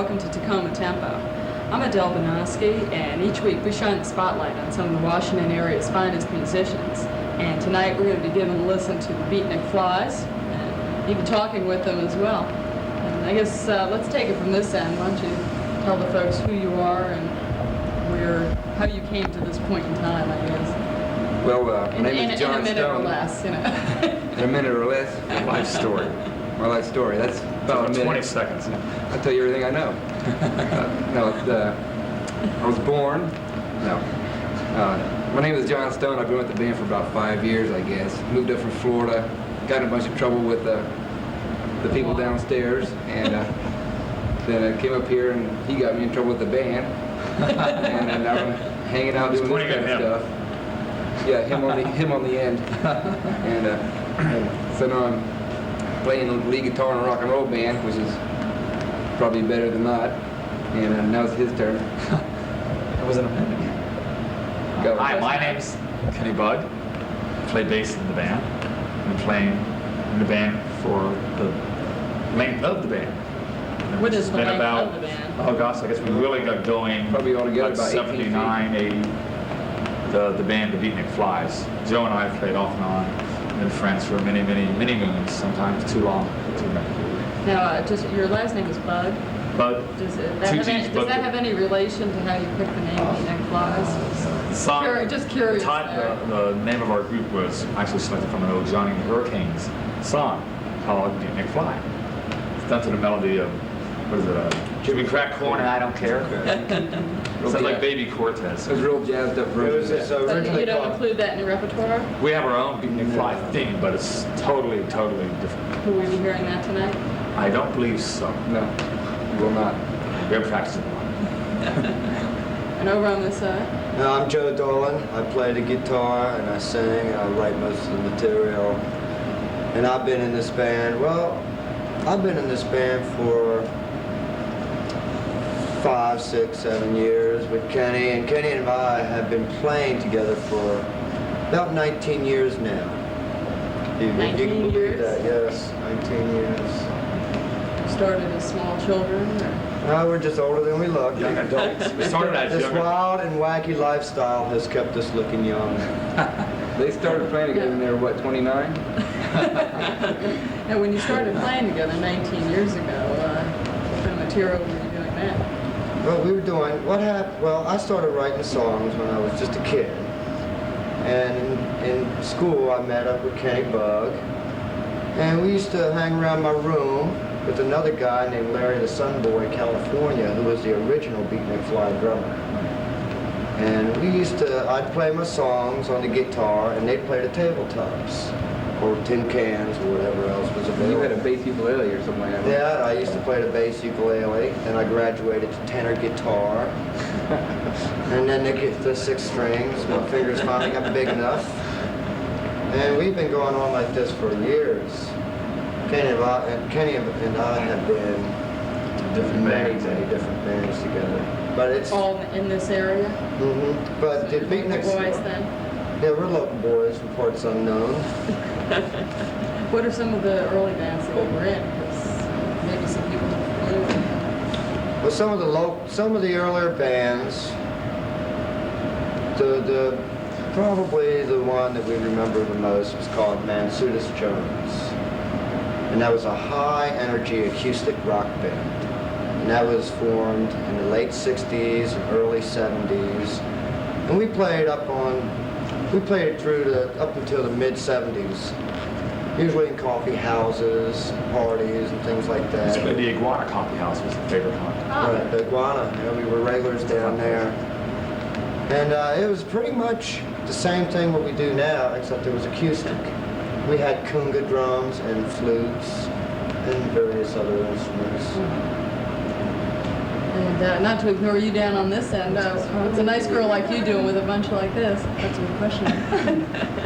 Welcome to Takoma Tempo. I'm Adele Benoski, and each week we shine the spotlight on some of the Washington area's finest musicians. And tonight we're going to be giving a listen to the Beatnik Flies, and even talking with them as well. And I guess let's take it from this end. Why don't you tell the folks who you are and how you came to this point in time, I guess. Well, my name is John In a minute Stone. or less, you know. In a minute or less? Life story. My life story. That's about a minute. 20 seconds. I'll tell you everything I know. I was born. My name is John Stone. I've been with the band for about 5 years, I guess. Moved up from Florida. Got in a bunch of trouble with the people downstairs, and then I came up here, and he got me in trouble with the band. And now I'm hanging out doing this kind of stuff. Yeah, him on the end. And so now I'm playing lead guitar in a rock and roll band, which is probably better than not. And now it's his turn. It was an amendment. Hi, my name's Kenny Bug. Play bass in the band. I've been playing in the band for the length of the band. What is the length of the band? Oh gosh, I guess we really got going probably altogether about 79, 80. The band, the Beatnik Flies. Joe and I have played off and on. Been friends for many moons, sometimes too long. Now, just your last name is Bug? But Does two teams, but that have any relation to how you picked the name Beatnik Flies? the song, Just curious. the name of our group was actually selected from an old Johnny and the Hurricanes song called Beatnik Fly. It's done to the melody of, what is it, Jimmy Crack Corn and I Don't Care. Sounds like Baby Cortez. It was real jazzed up version. So you don't include that in your repertoire? We have our own Beatnik Fly theme, but it's totally different. Will we be hearing that tonight? I don't believe so. No, we will not. We have practiced it. And over on this side? I'm Joe Dolan. I play the guitar and I sing and I write most of the material. And I've been in this band, I've been in this band for 5, 6, 7 years with Kenny. And Kenny and I have been playing together for about 19 years now. You can believe years? that, yes, 19 years. Started as small children? Or? We're just older than we look. Young adults. We started as This young wild and wacky lifestyle has kept us looking young. They started playing together when they were, what, 29? And when you started playing together 19 years ago, what kind of material were you doing then? Well, we were doing, what happened, well, I started writing songs when I was just a kid. And in school, I met up with Kenny Bug. And we used to hang around my room with another guy named Larry the Sunboy California, who was the original Beatnik Fly drummer. And we used to, I'd play my songs on the guitar, and they'd play the tabletops, or tin cans, or whatever else was available. You had a bass ukulele or something like that. Yeah, I used to play the bass ukulele, and I graduated to tenor guitar. And then the 6 strings, my fingers finally got big enough. And we've been going on like this for years. Kenny and I have been different many bands. different bands together. But it's All in this area? But the Local Beatnik boys then? Yeah, we're local boys from parts unknown. What are some of the early bands that you were in? Because maybe some people don't know. Well, some of the earlier bands, probably the one that we remember the most was called Mansudas Jones. And that was a high-energy acoustic rock band. And that was formed in the late 60s and early 70s. And we played up until the mid-70s. Usually in coffee houses, parties, and things like that. The Iguana Coffee House was the favorite one. Right, the Iguana. Yeah, we were regulars down there. And it was pretty much the same thing what we do now, except it was acoustic. We had conga drums and flutes and various other instruments. And not to ignore you down on this end, what's a nice girl like you doing with a bunch like this? That's a good question.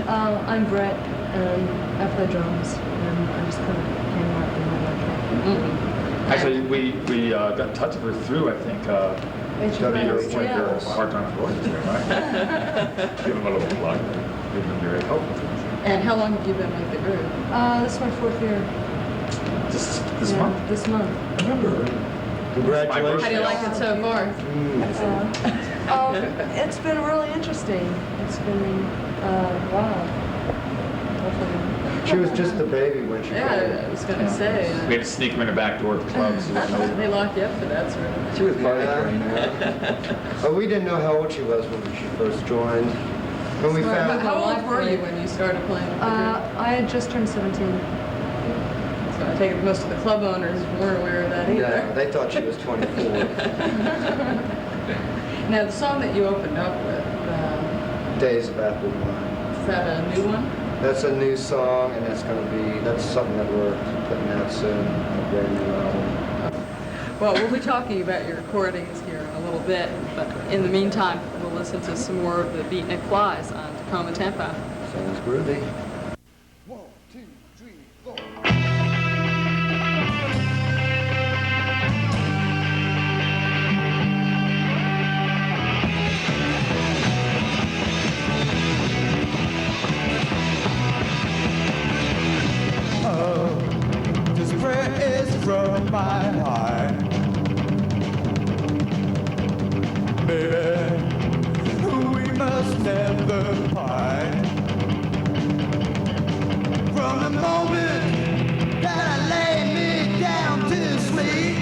I'm Brett, and I play drums, and I just kind of hang out in my electric. Actually, we got in touch with her through, I think, WH Part-Time Employees there, right? Give them a little plug. They've been very helpful. And how long have you been with the group? This is my 4th year. Just this Yeah, month. This month. Congratulations. How do you like it so far? It's been really interesting. It's been, wow. Hopefully. She was just a baby when she Yeah, played. I was going to say. We had to sneak them in the back door of the club so they know. They lock you up for that sort of She was party Yeah. trained, man. But we didn't know how old she was when she first joined. When we found How old were you when you started playing with the group? I had just turned 17. So I take it most of the club owners weren't aware of that either. Yeah, they thought she was 24. Now, the song that you opened up with, Days of Apple Wine. is that a new one? That's a new song, and that's something that we're putting out soon, a brand new album. Well, we'll be talking about your recordings here in a little bit, but in the meantime, we'll listen to some more of the Beatnik Flies on Takoma Tempo. Sounds groovy. 1, 2, 3, 4. This prayer is from my heart, baby. We must never part. From the moment that I lay me down to sleep,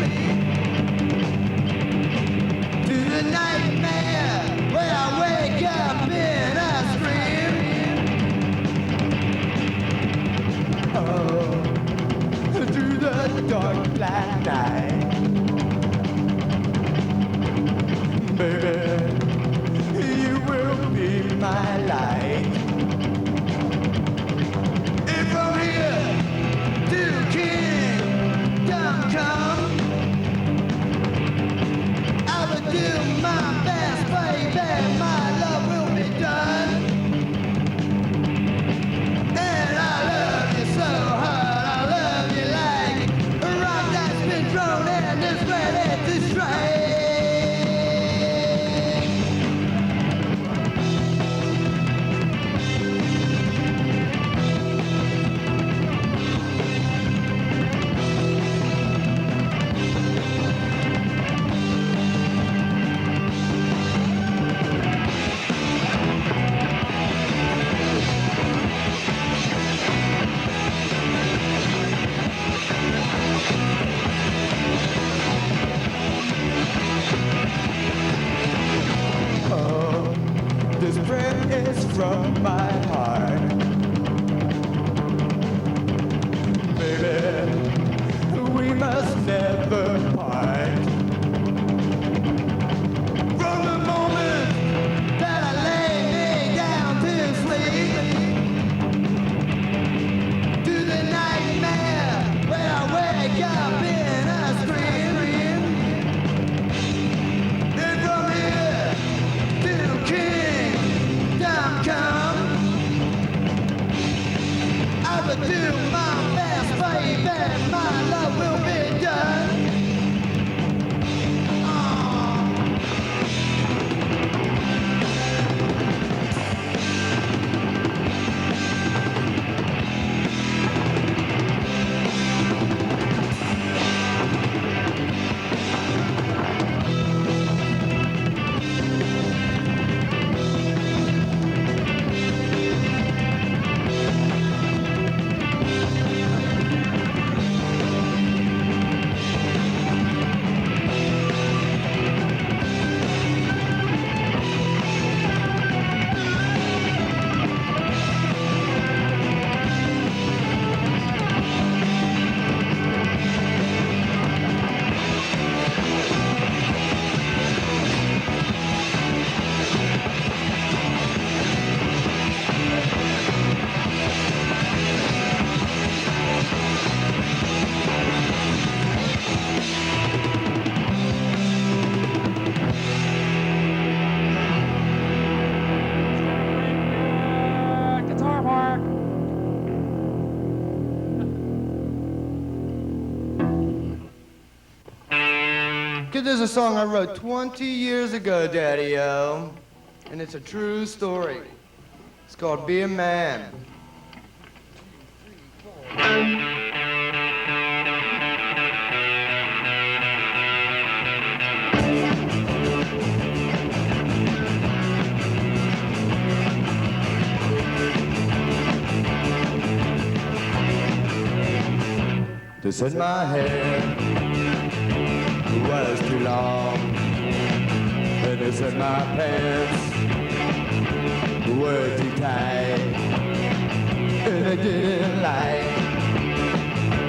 black night. Baby, you will be my light. And from here to Kingdom Come, I will do my best, baby. My love will be done. And I love you so hard, I love you like a rock that's been thrown and is ready to strike. This prayer is from my heart. Baby, we must never part. From the moment that I lay me down to sleep, to the nightmare where I wake up in a scream. And from here to Kingdom Come, I will do my best, baby. My love will be done. This is a song I wrote 20 years ago, Daddy-O, and it's a true story. It's called Be a Man. They said my hair was too long, and they said my pants were too tight, and they didn't like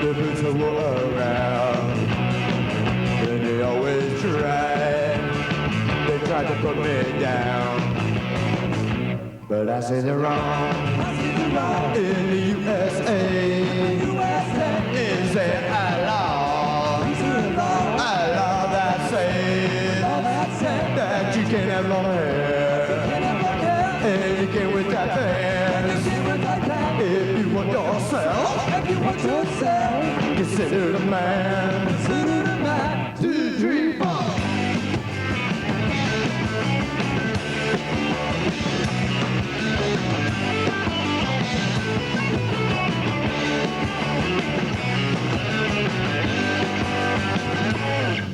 the boots I wore around, and they always tried to put me down, but I said they're wrong. In the USA, is an outlaw. That you can have long hair, and you can wear tight pants. If you want yourself, consider the man. 2, 3, 4.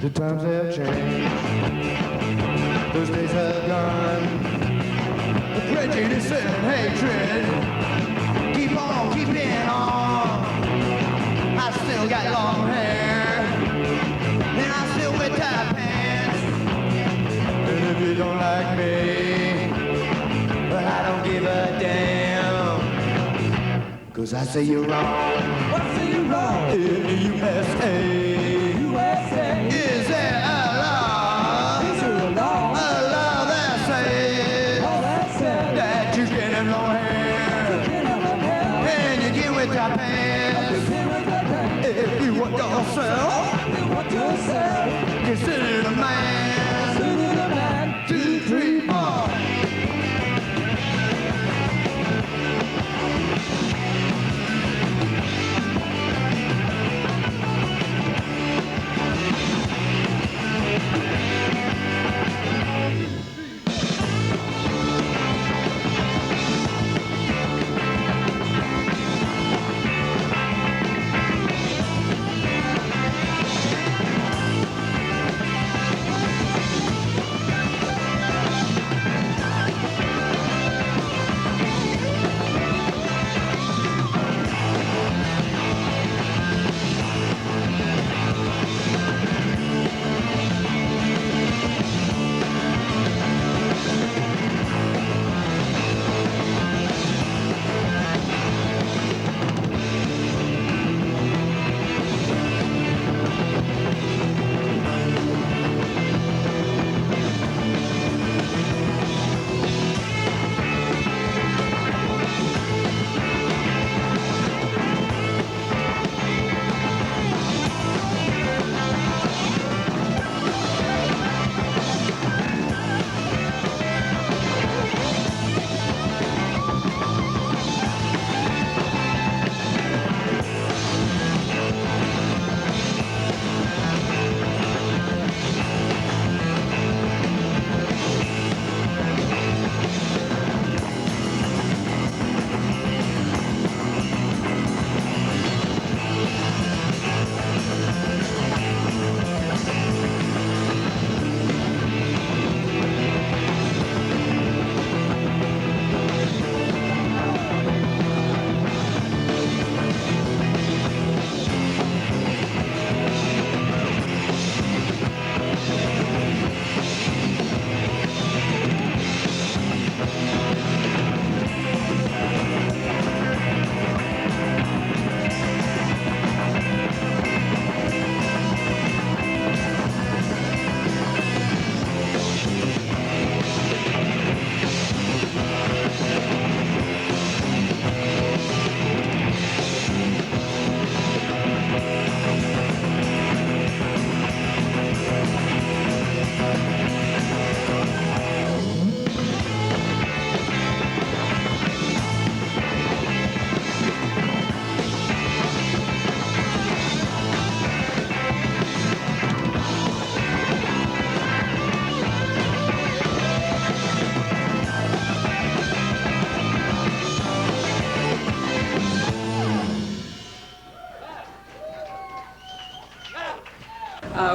The times have changed, those days have gone. The prejudice and hatred keep on keeping on. I still got long hair, and I still wear tight pants. And if you don't like me, well, I don't give a damn, 'cause I I say you're wrong. What say you're wrong? In the USA. USA. Is there a law? Is there a law? A law that says that you can have long hair. And you get with your pants. If you want yourself, consider the man. 2, 3, 4.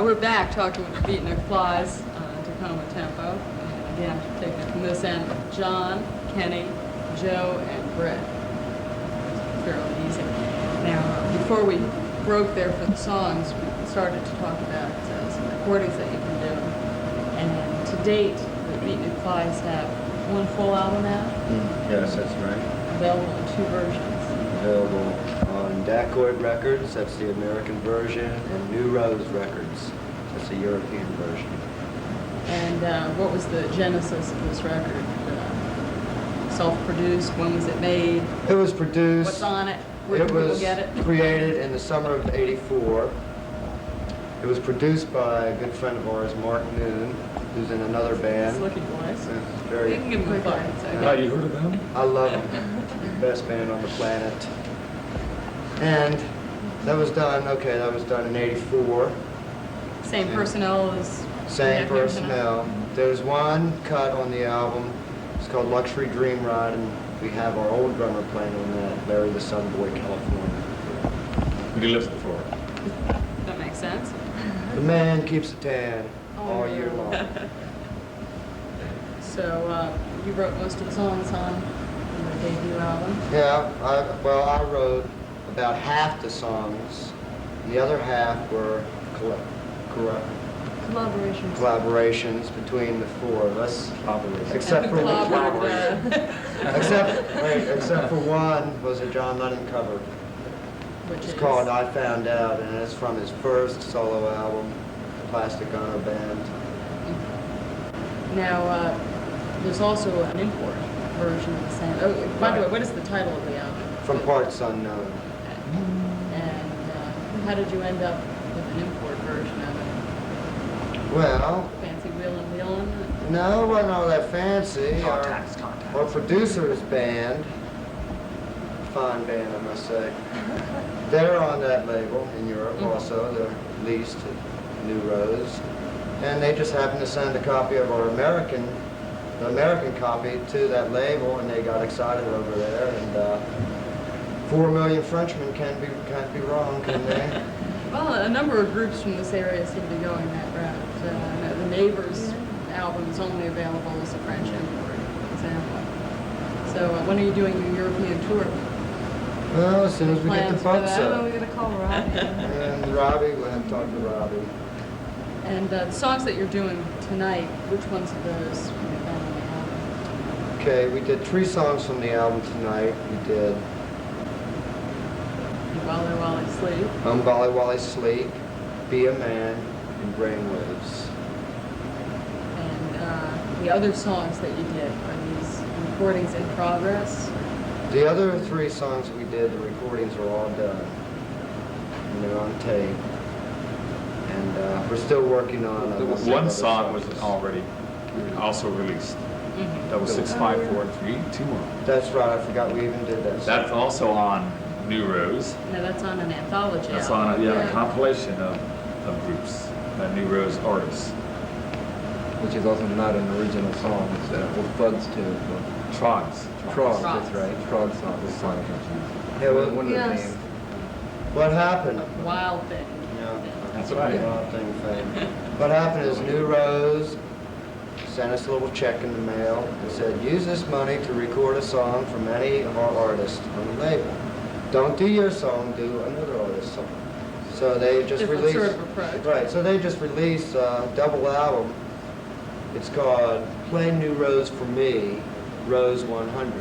We're back talking with the Beatnik Flies, Takoma Tempo. And again, taking it from this end, John, Kenny, Joe, and Brett. It's fairly easy. Now, before we broke there for the songs, we started to talk about some recordings that you've been doing. And to date, the Beatnik Flies have one full album out. Yes, that's right. Available in 2 versions. Available on Dacoit Records, that's the American version, and New Rose Records, that's the European version. And what was the genesis of this record? Self-produced? When was it made? It was produced. What's on it? Where can people get it? It was created in the summer of '84. It was produced by a good friend of ours, Mark Noon, who's in another band. It's looking nice. It's You very, can give them a plug. Yeah, you heard of them? I love them. Best band on the planet. And that was done in '84. Same personnel as... Same personnel. There's one cut on the album. It's called Luxury Dream Ride, and we have our old drummer playing on that, Larry the Sunboy, California. He lives the floor. That makes sense. The man keeps a tan all year long. So you wrote most of the songs on the debut album? Yeah, I wrote about half the songs. The other half were collaborations between the four of us. Except for except for one was a John Lennon cover. It's called I Found Out, and it's from his first solo album, Plastic Ono Band. Now, there's also an import version of the same. Oh, by the way, what is the title of the album? From Parts Unknown. And how did you end up with an import version of it? Well, Fancy wheelin' dealin'? no, it wasn't all that fancy. Contacts. Our producer's band, fine band I must say, they're on that label in Europe also. They're leased to New Rose. And they just happened to send a copy of our American copy to that label, and they got excited over there. And 4 million Frenchmen can't be wrong, can they? Well, a number of groups from this area seem to be going that route. I know the Neighbors album is only available as a French import, for example. So when are you doing your European tour? Well, as soon as we get the bucks I don't know, up. we're gonna call Robbie. And Robbie, we'll have to talk to Robbie. And the songs that you're doing tonight, which ones of those have you found on the album? Okay, we did 3 songs from the album tonight. We did Wally Wally Sleep. Bally Wally Sleep, Be a Man, and Brainwaves. And the other songs that you did, are these recordings in progress? The other 3 songs that we did, the recordings are all done. And they're on tape. And we're still working on One song was already also released. That was 65432. That's right, I forgot we even did that. That's also on New Rose. No, that's on an anthology That's album. on a compilation of groups, New Rose artists. Which is also not an original song. It's with Bugs too. Trogs. Trog, that's right. Trog song. Yeah, well, One of the Yes. names. what happened? Wild Thing. Yeah, That's right. Wild Thing fame. What happened is New Rose sent us a little check in the mail and said, use this money to record a song from any of our artists on the label. Don't do your song, do another artist's song. So they just Different released... sort of approach. Right, so they just released a double album. It's called Play New Rose for Me, Rose 100.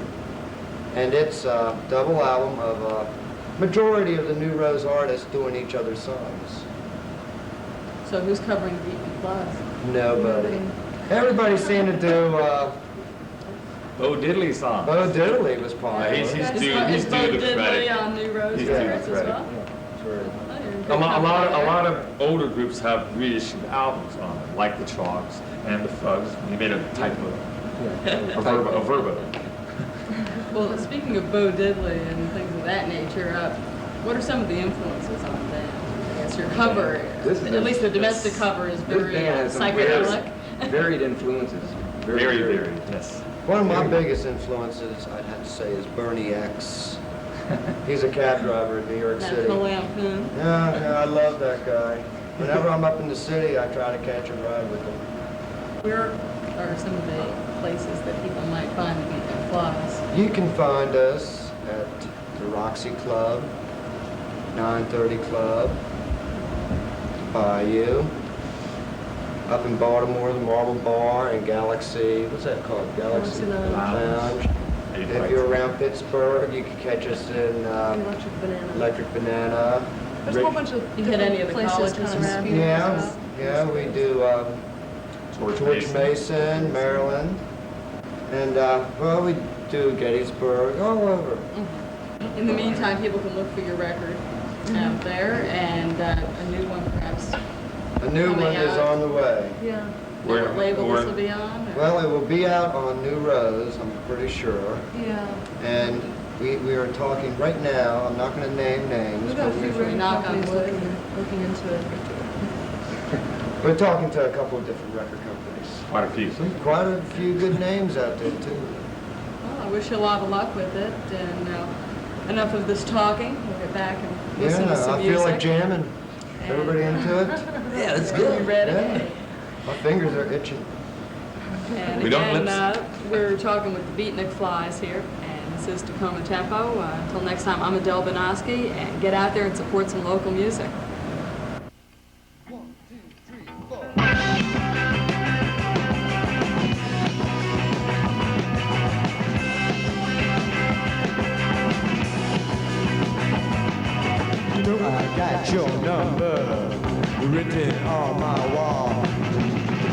And it's a double album of a majority of the New Rose artists doing each other's songs. So who's covering Beatnik Plus? Nobody. Everybody seemed to do, Bo Diddley song. Bo Diddley was popular. He's Is due Bo the Diddley credit. on New Rose He's due the records as credit. well? Sure. Oh, you're A good lot company of older groups have reissued albums on it, like the Trogs and the Fugs. He made a type of a verbo. Well, speaking of Bo Diddley and things of that nature, what are some of the influences on that? I guess your cover, at least the domestic cover, is This very band has some psychedelic. varied influences. Very, yes. One of my biggest influences, I'd have to say, is Bernie X. He's a cab driver in New York City. National Lampoon. Yeah, I love that guy. Whenever I'm up in the city, I try to catch a ride with him. Where are some of the places that people might find the Beatnik Flies? You can find us at the Roxy Club, 930 Club, Bayou, up in Baltimore, the Marble Bar, and Galaxy, what's that called? Galaxy Lounge. If you're around Pittsburgh, you can catch us in Electric Banana. Electric Banana. There's a whole bunch of You hit any of the places colleges kind of around? spewing Yeah, us out. yeah, we do George Mason, Maryland, and well, we do Gettysburg, all over. In the meantime, people can look for your record out there, and a new one perhaps. A new Coming one is out. on the way. Yeah. What label this will be on? or- Well, it will be out on New Rose, I'm pretty sure. Yeah. And we are talking right now, I'm not going to name names, We've got a but few record knock on companies wood. looking into it. we're talking to a couple of different record companies. Quite a few. Quite a few good names out there, too. Well, I wish you a lot of luck with it, and enough of this talking. We'll get back and listen to some I music. feel like jamming. Everybody into it? Yeah, let's Are you ready? Yeah. My fingers are itching. And We don't again, lips. we're talking with the Beatnik Flies here, and this is Takoma Tempo. Until next time, I'm Adele Benoski, and get out there and support some local music. 1, 2, 3, 4. know I got your number written on my wall.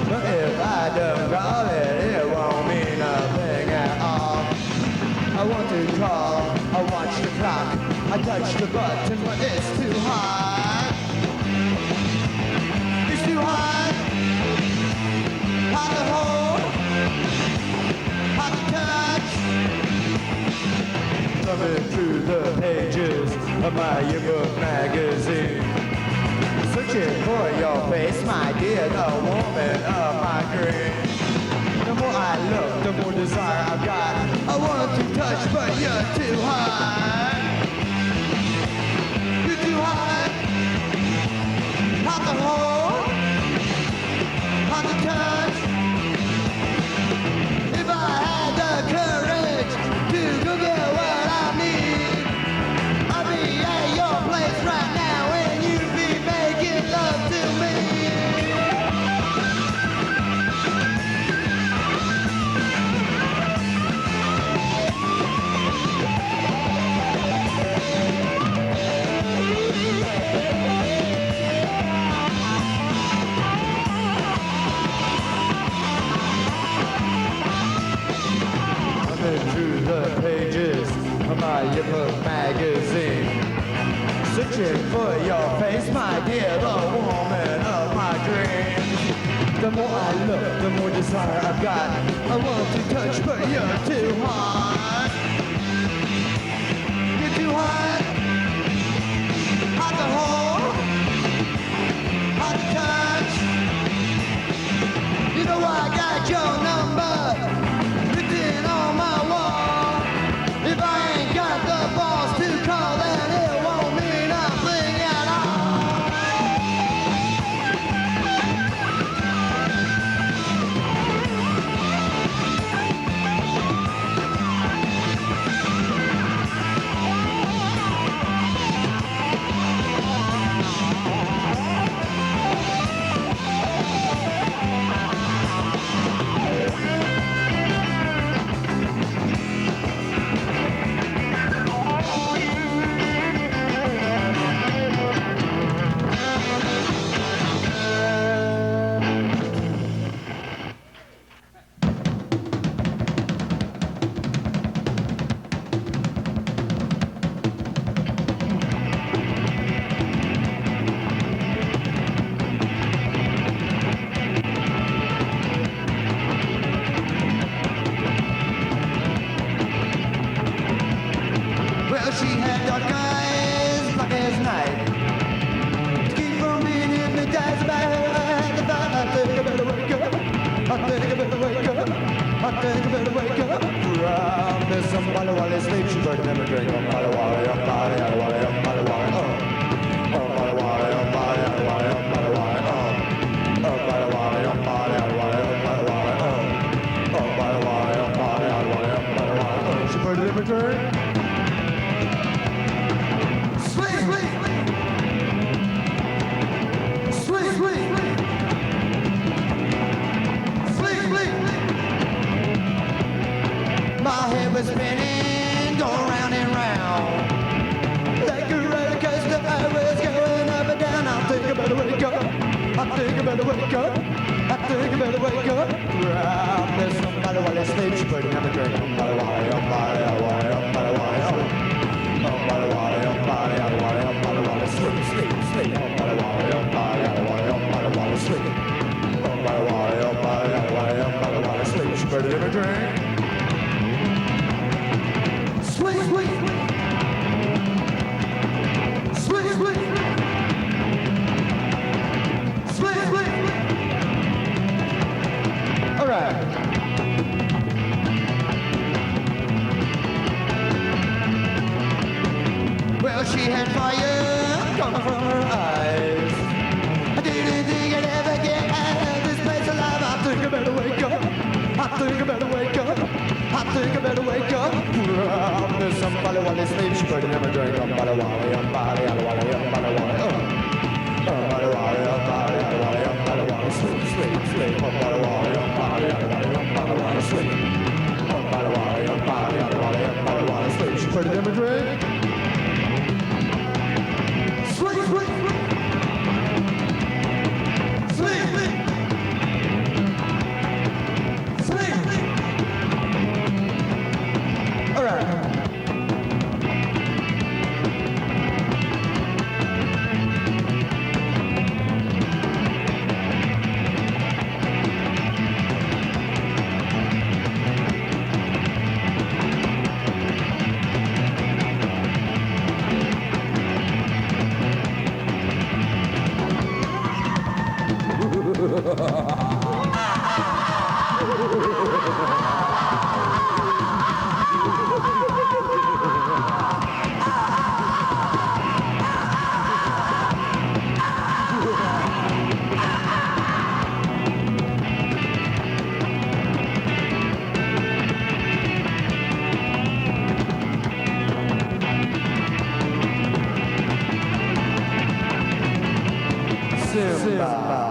But if I don't call it, it won't mean nothing at all. I want to call, I watch the clock, I touch the button, but it's too hot. It's too hot. Hard to hold, hard to touch. Thumbing through the pages of my yearbook magazine, searching for your face, my dear, the woman of my dreams. The more I look, the more desire I've got. I want to touch, but you're too hot. You're too hot. Hard to hold, hard to touch. If I had the courage to go get what I need, I'd be at your place right now and you'd be making love to me. Through the pages of my yearbook magazine, searching for your face, my dear, the woman of my dreams. The more I look, the more desire I've got. I want to touch, but you're too hot. You're too hot. Hard to hold, hard to touch. You know I got your number on my wall. If I ain't got the balls to call, then it won't mean nothing at all. Well, she had dark eyes, black as night. To keep from being hypnotized by her, I had to find. I think I better wake up. I think I better wake up. I think I better wake up. There's somebody while they sleep. She better never drink. Somebody while they up, body, somebody up, body, while somebody while they up, body, somebody up, body, while somebody while they up, body, somebody up, body, while somebody while they up, body, somebody up, body, while she better never drink. My head was spinning, going round and round. Like a roller coaster, I was going up and down. I think I better wake up. I think I better wake up. I think I better wake up. There's somebody while they sleep. She put another drink. Somebody while they up, body, somebody up, body, while somebody while they up, body, somebody while they sleep, sleep, sleep. Somebody while they up, body, somebody while they sleep. Somebody while they up, body, somebody while they sleep. She put another drink. Sweet, sweet, sweet, sweet, sweet, sweet. All right. Well, she had fire coming from her eyes. I didn't think I'd ever get out of this place alive. I think I better wake up. I think I better wake up. I think I better wake up. There's somebody while they sleep. She better never drink. Somebody while they up, body, somebody while somebody while they sleep, sleep, sleep. Somebody while they up, body, somebody while they sleep. Somebody while they up, body, somebody while they sleep. She better never drink. Simba.